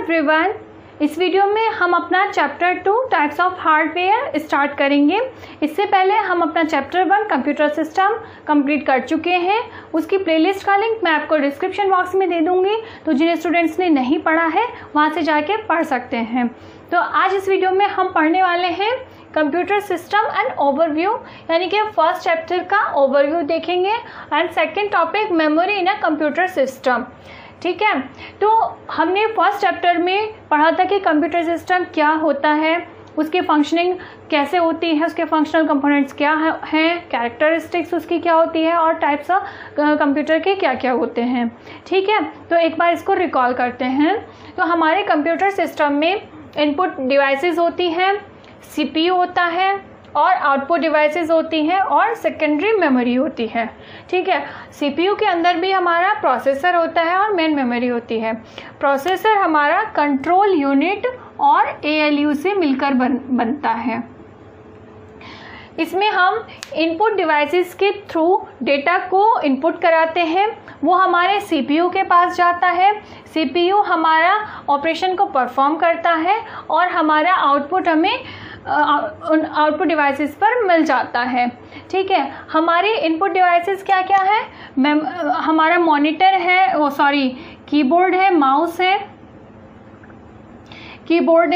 Everyone, इस video में हम अपना chapter 2 types of hardware start करेंगे। इससे पहले हम अपना चैप्टर 1 कंप्यूटर सिस्टम कंप्लीट कर चुके हैं। उसकी प्लेलिस्ट का लिंक मैं आपको डिस्क्रिप्शन बॉक्स में दे दूंगी, तो जिन्हें स्टूडेंट्स ने नहीं पढ़ा है वहाँ से जाके पढ़ सकते हैं। तो आज इस वीडियो में हम पढ़ने वाले हैं कंप्यूटर सिस्टम एंड ओवरव्यू, यानी कि फर्स्ट चैप्टर का ओवरव्यू देखेंगे and second topic memory in a computer system. ठीक है, तो हमने फर्स्ट चैप्टर में पढ़ा था कि कंप्यूटर सिस्टम क्या होता है, उसकी फंक्शनिंग कैसे होती है, उसके फंक्शनल कंपोनेंट्स क्या हैं, कैरेक्टरिस्टिक्स उसकी क्या होती है और टाइप्स ऑफ कंप्यूटर के क्या क्या होते हैं। ठीक है, तो एक बार इसको रिकॉल करते हैं। तो हमारे कंप्यूटर सिस्टम में इनपुट डिवाइसेस होती हैं, सीपीयू होता है और आउटपुट डिवाइसेस होती हैं और सेकेंडरी मेमोरी होती है। ठीक है, सीपीयू के अंदर भी हमारा प्रोसेसर होता है और मेन मेमोरी होती है। प्रोसेसर हमारा कंट्रोल यूनिट और एएलयू से मिलकर बनता है। इसमें हम इनपुट डिवाइसेस के थ्रू डेटा को इनपुट कराते हैं, वो हमारे सीपीयू के पास जाता है। सीपीयू हमारा ऑपरेशन को परफॉर्म करता है और हमारा आउटपुट हमें आउटपुट डिवाइसेस पर मिल जाता है। ठीक है, हमारे इनपुट डिवाइसेस क्या क्या है, हमारा मॉनिटर है, कीबोर्ड है,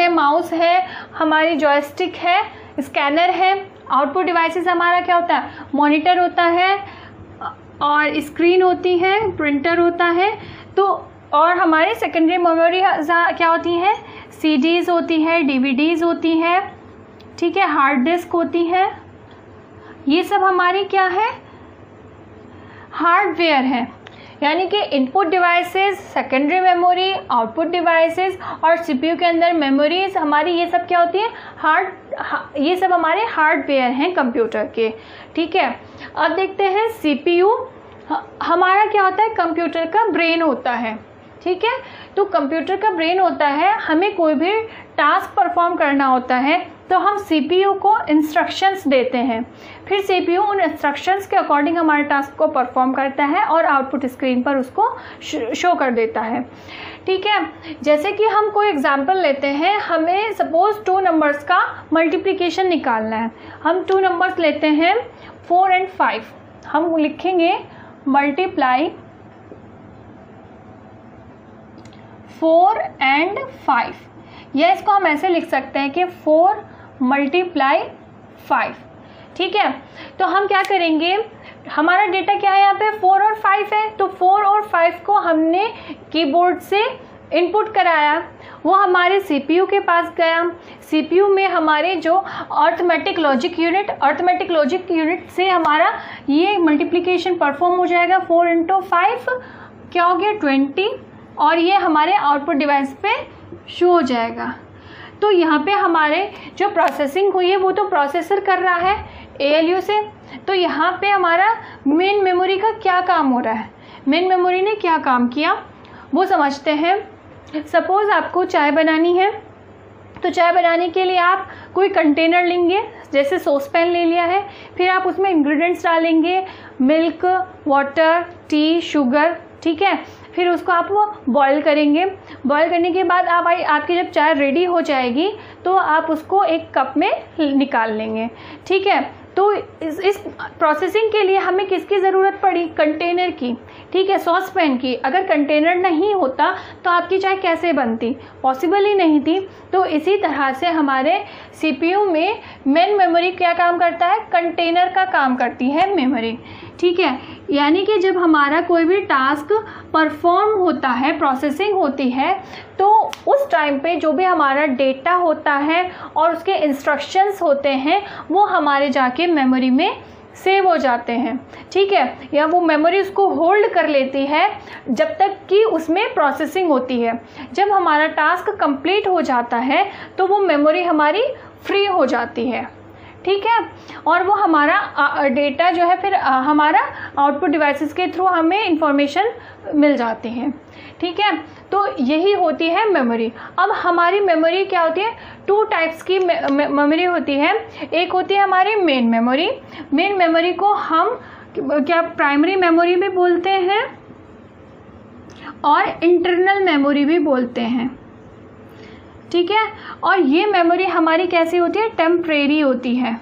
माउस है, हमारी जॉयस्टिक है, स्कैनर है। आउटपुट डिवाइसेस हमारा क्या होता है, मॉनिटर होता है और स्क्रीन होती है, प्रिंटर होता है। तो और हमारे सेकेंडरी मेमोरी क्या होती है, सीडीज़ होती है, डीवीडीज़ होती है। ठीक है, हार्ड डिस्क होती है। ये सब हमारी क्या है, हार्डवेयर है, यानी कि input devices, secondary memory, output devices और सीपीयू के अंदर मेमोरीज हमारी, ये सब क्या होती है, ये सब हमारे हार्डवेयर हैं कंप्यूटर के। ठीक है, अब देखते हैं सीपीयू हमारा क्या होता है, कंप्यूटर का ब्रेन होता है। ठीक है, तो कंप्यूटर का ब्रेन होता है, हमें कोई भी टास्क परफॉर्म करना होता है तो हम सीपीयू को इंस्ट्रक्शंस देते हैं, फिर सीपीयू उन इंस्ट्रक्शंस के अकॉर्डिंग हमारे टास्क को परफॉर्म करता है और आउटपुट स्क्रीन पर उसको शो कर देता है। ठीक है, जैसे कि हम कोई एग्जांपल लेते हैं, हमें सपोज 2 नंबर्स का मल्टीप्लिकेशन निकालना है। हम 2 नंबर्स लेते हैं 4 और 5, हम लिखेंगे मल्टीप्लाई 4 और 5, या इसको हम ऐसे लिख सकते हैं कि 4 मल्टीप्लाई 5। ठीक है, तो हम क्या करेंगे, हमारा डेटा क्या है, यहाँ पे 4 और 5 है, तो 4 और 5 को हमने कीबोर्ड से इनपुट कराया, वो हमारे सीपीयू के पास गया। सीपीयू में हमारे जो अर्थमेटिक लॉजिक यूनिट से हमारा ये मल्टीप्लिकेशन परफॉर्म हो जाएगा। 4 × 5 क्या हो गया, 20, और ये हमारे आउटपुट डिवाइस पे शो हो जाएगा। तो यहाँ पे हमारे जो प्रोसेसिंग हुई है वो तो प्रोसेसर कर रहा है एएलयू से। तो यहाँ पे हमारा मेन मेमोरी का क्या काम हो रहा है, मेन मेमोरी ने क्या काम किया वो समझते हैं। सपोज़ आपको चाय बनानी है, तो चाय बनाने के लिए आप कोई कंटेनर लेंगे, जैसे सॉस पैन ले लिया है, फिर आप उसमें इंग्रेडिएंट्स डालेंगे, मिल्क, वाटर, टी, शुगर। ठीक है, फिर उसको आप वो बॉईल करेंगे। बॉईल करने के बाद आपकी जब चाय रेडी हो जाएगी तो आप उसको एक कप में निकाल लेंगे। ठीक है, तो इस प्रोसेसिंग के लिए हमें किसकी ज़रूरत पड़ी, कंटेनर की। ठीक है, सॉस पैन की। अगर कंटेनर नहीं होता तो आपकी चाय कैसे बनती, पॉसिबल ही नहीं थी। तो इसी तरह से हमारे सीपीयू में मेन मेमोरी क्या काम करता है, कंटेनर का काम करती है मेमोरी। ठीक है, यानी कि जब हमारा कोई भी टास्क परफॉर्म होता है, प्रोसेसिंग होती है, तो उस टाइम पे जो भी हमारा डेटा होता है और उसके इंस्ट्रक्शंस होते हैं वो हमारे जाके मेमोरी में सेव हो जाते हैं। ठीक है, या वो मेमोरी उसको होल्ड कर लेती है जब तक कि उसमें प्रोसेसिंग होती है। जब हमारा टास्क कंप्लीट हो जाता है तो वो मेमोरी हमारी फ्री हो जाती है। ठीक है, और वो हमारा डेटा जो है फिर हमारा आउटपुट डिवाइसेस के थ्रू हमें इंफॉर्मेशन मिल जाती है। ठीक है, तो यही होती है मेमोरी। अब हमारी मेमोरी क्या होती है, 2 टाइप्स की मेमोरी होती है। एक होती है हमारी मेन मेमोरी। मेन मेमोरी को हम क्या प्राइमरी मेमोरी भी बोलते हैं और इंटरनल मेमोरी भी बोलते हैं। ठीक है। और ये मेमोरी हमारी कैसी होती है, टेम्परेरी होती है।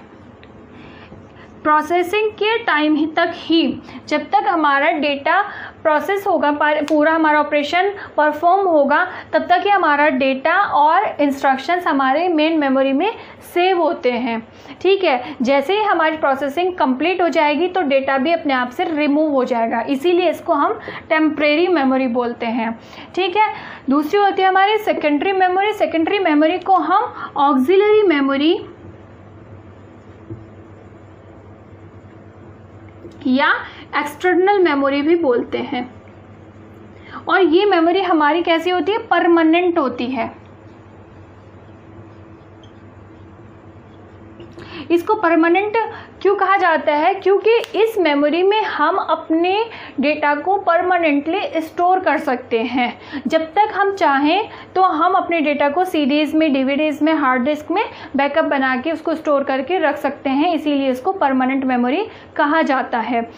प्रोसेसिंग के टाइम तक ही, जब तक हमारा डेटा प्रोसेस होगा, पूरा हमारा ऑपरेशन परफॉर्म होगा, तब तक ही हमारा डेटा और इंस्ट्रक्शंस हमारे मेन मेमोरी में सेव होते हैं, ठीक है। जैसे ही हमारी प्रोसेसिंग कंप्लीट हो जाएगी तो डेटा भी अपने आप से रिमूव हो जाएगा, इसीलिए इसको हम टेम्परेरी मेमोरी बोलते हैं, ठीक है। दूसरी होती है हमारी सेकेंडरी मेमोरी। सेकेंडरी मेमोरी को हम ऑक्सिलरी मेमोरी या एक्सटर्नल मेमोरी भी बोलते हैं। और ये मेमोरी हमारी कैसी होती है, परमानेंट होती है। इसको परमानेंट क्यों कहा जाता है, क्योंकि इस मेमोरी में हम अपने डेटा को परमानेंटली स्टोर कर सकते हैं। जब तक हम चाहें तो हम अपने डेटा को सीडीज़ में, डीवीडीज़ में, हार्ड डिस्क में बैकअप बना के उसको स्टोर करके रख सकते हैं, इसीलिए इसको परमानेंट मेमोरी कहा जाता है।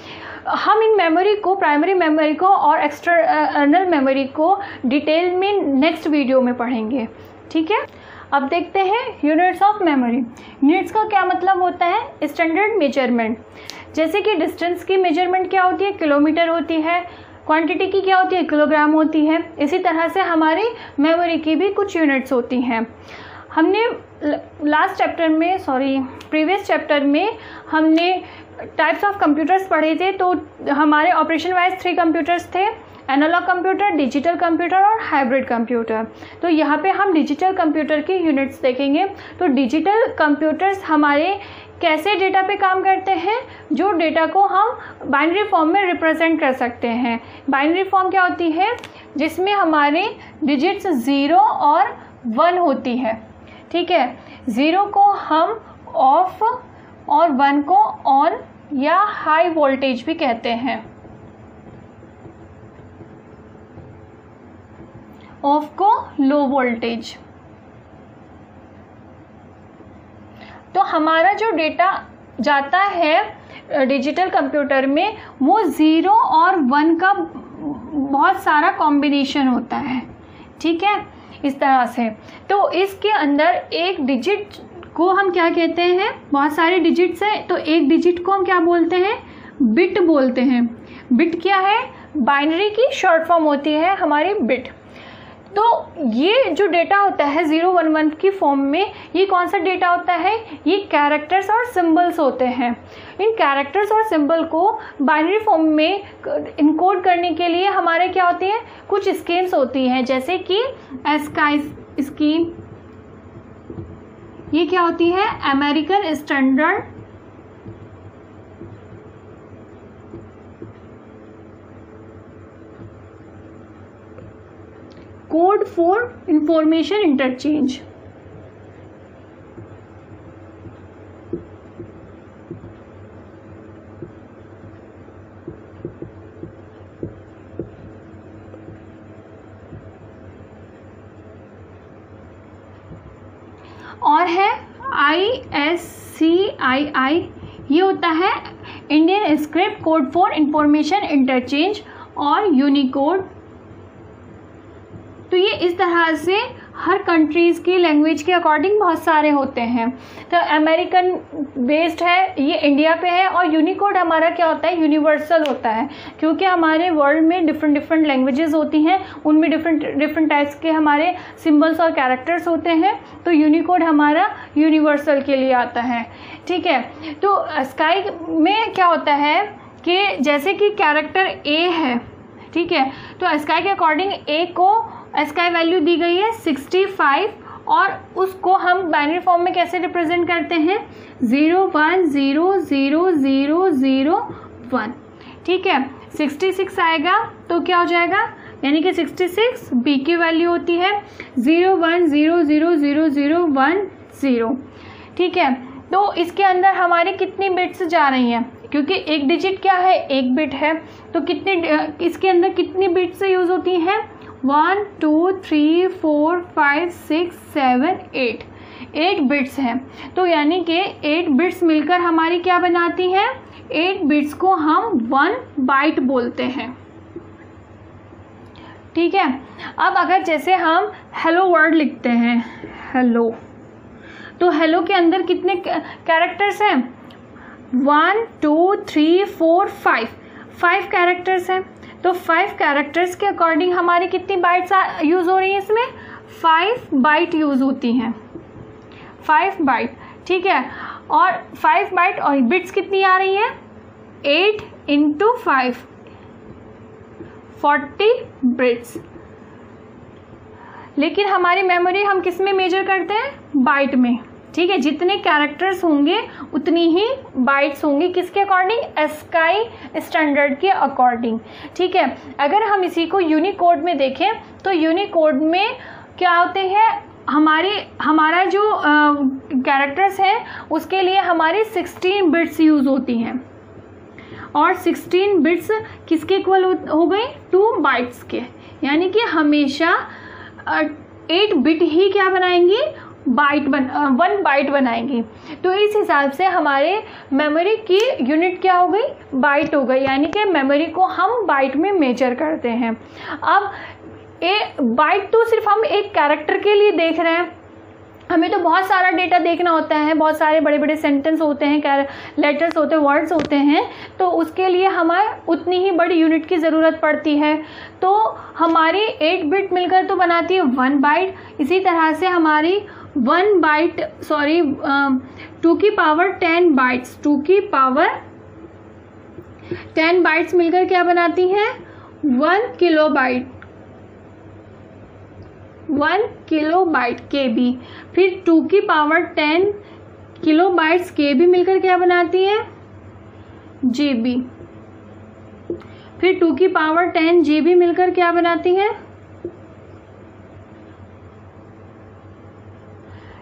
हम इन मेमोरी को, प्राइमरी मेमोरी को और एक्सटर्नल मेमोरी को डिटेल में नेक्स्ट वीडियो में पढ़ेंगे, ठीक है। अब देखते हैं यूनिट्स ऑफ मेमोरी। यूनिट्स का क्या मतलब होता है, स्टैंडर्ड मेजरमेंट। जैसे कि डिस्टेंस की मेजरमेंट क्या होती है, किलोमीटर होती है। क्वांटिटी की क्या होती है, किलोग्राम होती है। इसी तरह से हमारी मेमोरी की भी कुछ यूनिट्स होती हैं। हमने प्रीवियस चैप्टर में हमने टाइप्स ऑफ कंप्यूटर्स पढ़े थे। तो हमारे ऑपरेशन वाइज 3 कंप्यूटर्स थे, एनालॉग कंप्यूटर, डिजिटल कंप्यूटर और हाइब्रिड कंप्यूटर। तो यहाँ पे हम डिजिटल कंप्यूटर की यूनिट्स देखेंगे। तो डिजिटल कंप्यूटर्स हमारे कैसे डेटा पे काम करते हैं, जो डेटा को हम बाइनरी फॉर्म में रिप्रेजेंट कर सकते हैं। बाइनरी फॉर्म क्या होती है, जिसमें हमारे डिजिट्स 0 और 1 होती है, ठीक है। 0 को हम ऑफ और 1 को ऑन या हाई वोल्टेज भी कहते हैं। ऑफ को लो वोल्टेज। तो हमारा जो डेटा जाता है डिजिटल कंप्यूटर में, वो 0 और 1 का बहुत सारा कॉम्बिनेशन होता है, ठीक है, इस तरह से। तो इसके अंदर एक डिजिट को हम क्या कहते हैं, बहुत सारे डिजिट्स हैं, तो एक डिजिट को हम क्या बोलते हैं, बिट बोलते हैं। बिट क्या है, बाइनरी की शॉर्ट फॉर्म होती है हमारी बिट। तो ये जो डेटा होता है 0, 1, 1 की फॉर्म में, ये कौन सा डेटा होता है, ये कैरेक्टर्स और सिंबल्स होते हैं। इन कैरेक्टर्स और सिंबल को बाइनरी फॉर्म में इनकोड करने के लिए हमारे क्या होती है, कुछ स्कीम्स होती हैं, जैसे कि ASCII स्कीम, ये क्या होती है, American standard code for information interchange. और है ISCII, ये होता है Indian script code for information interchange और यूनिकोड। तो ये इस तरह से हर कंट्रीज़ की लैंग्वेज के अकॉर्डिंग बहुत सारे होते हैं। तो अमेरिकन बेस्ड है, ये इंडिया पे है। और यूनिकोड हमारा क्या होता है, यूनिवर्सल होता है, क्योंकि हमारे वर्ल्ड में डिफरेंट लैंग्वेजेस होती हैं, उनमें डिफरेंट टाइप्स के हमारे सिंबल्स और कैरेक्टर्स होते हैं। तो यूनिकोड हमारा यूनिवर्सल के लिए आता है, ठीक है। तो ASCII में क्या होता है कि जैसे कि कैरेक्टर A है, ठीक है, तो ASCII के अकॉर्डिंग A को ASCII वैल्यू दी गई है 65, और उसको हम बाइनरी फॉर्म में कैसे रिप्रेजेंट करते हैं, 0 1 0 0 0 0 1, ठीक है। 66 आएगा तो क्या हो जाएगा, यानी कि 66 B की वैल्यू होती है 0 1 0 0 0 0 1 0, ठीक है। तो इसके अंदर हमारे कितनी बिट्स जा रही हैं, क्योंकि एक डिजिट क्या है, एक बिट है, तो इसके अंदर कितनी बिट्स यूज़ होती हैं, 1 2 3 4 5 6 7 8, 8 बिट्स हैं। तो यानी कि 8 बिट्स मिलकर हमारी क्या बनाती हैं, 8 बिट्स को हम 1 बाइट बोलते हैं, ठीक है। अब अगर जैसे हम हेलो वर्ड लिखते हैं, हेलो, तो हेलो के अंदर कितने कैरेक्टर्स हैं? 1 2 3 4 5 कैरेक्टर्स हैं। तो 5 कैरेक्टर्स के अकॉर्डिंग हमारी कितनी बाइट्स यूज़ हो रही हैं? इसमें 5 बाइट यूज़ होती हैं, 5 बाइट, ठीक है। और 5 बाइट और बिट्स कितनी आ रही हैं? 8 × 5 40 बिट्स। लेकिन हमारी मेमोरी हम किस में मेजर करते हैं? बाइट में, ठीक है। जितने कैरेक्टर्स होंगे उतनी ही बाइट्स होंगी, किसके अकॉर्डिंग? ASCII स्टैंडर्ड के अकॉर्डिंग, ठीक है। अगर हम इसी को यूनिकोड में देखें तो यूनिकोड में क्या होते हैं? हमारा जो कैरेक्टर्स हैं उसके लिए हमारी 16 बिट्स यूज़ होती हैं, और 16 बिट्स किसके इक्वल हो गई? 2 बाइट्स के, यानी कि हमेशा 8 बिट ही क्या बनाएंगी? 1 बाइट बनाएंगी। तो इस हिसाब से हमारे मेमोरी की यूनिट क्या हो गई? बाइट हो गई, यानी कि मेमोरी को हम बाइट में मेजर करते हैं। अब बाइट तो सिर्फ हम एक कैरेक्टर के लिए देख रहे हैं, हमें तो बहुत सारा डेटा देखना होता है, बहुत सारे बड़े बड़े सेंटेंस होते हैं, लेटर्स होते हैं, वर्ड्स होते हैं, तो उसके लिए हमें उतनी ही बड़ी यूनिट की ज़रूरत पड़ती है। तो हमारी 8 बिट मिलकर तो बनाती है 1 बाइट। इसी तरह से हमारी 2 की पावर 10 बाइट्स, 2 की पावर 10 बाइट्स मिलकर क्या बनाती हैं? 1 किलोबाइट, 1 किलोबाइट KB। फिर 2 की पावर 10 किलोबाइट्स KB मिलकर क्या बनाती है? GB। फिर 2 की पावर 10 GB मिलकर क्या बनाती है?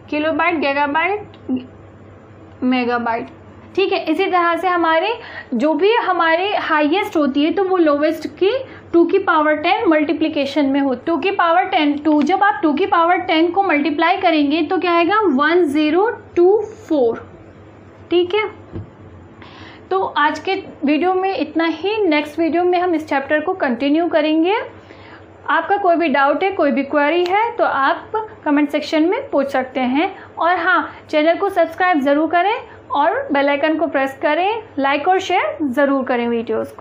किलोबाइट, गीगाबाइट, मेगाबाइट, ठीक है। इसी तरह से हमारे जो भी हमारे हाईएस्ट होती है तो वो लोवेस्ट की 2 की पावर 10 मल्टीप्लिकेशन में हो। 2 की पावर 10 जब आप 2 की पावर 10 को मल्टीप्लाई करेंगे तो क्या आएगा? 1024, ठीक है। तो आज के वीडियो में इतना ही। नेक्स्ट वीडियो में हम इस चैप्टर को कंटिन्यू करेंगे। आपका कोई भी डाउट है, कोई भी क्वेरी है तो आप कमेंट सेक्शन में पूछ सकते हैं। और हाँ, चैनल को सब्सक्राइब ज़रूर करें और बेल आइकन को प्रेस करें, लाइक और शेयर ज़रूर करें वीडियोज़ को।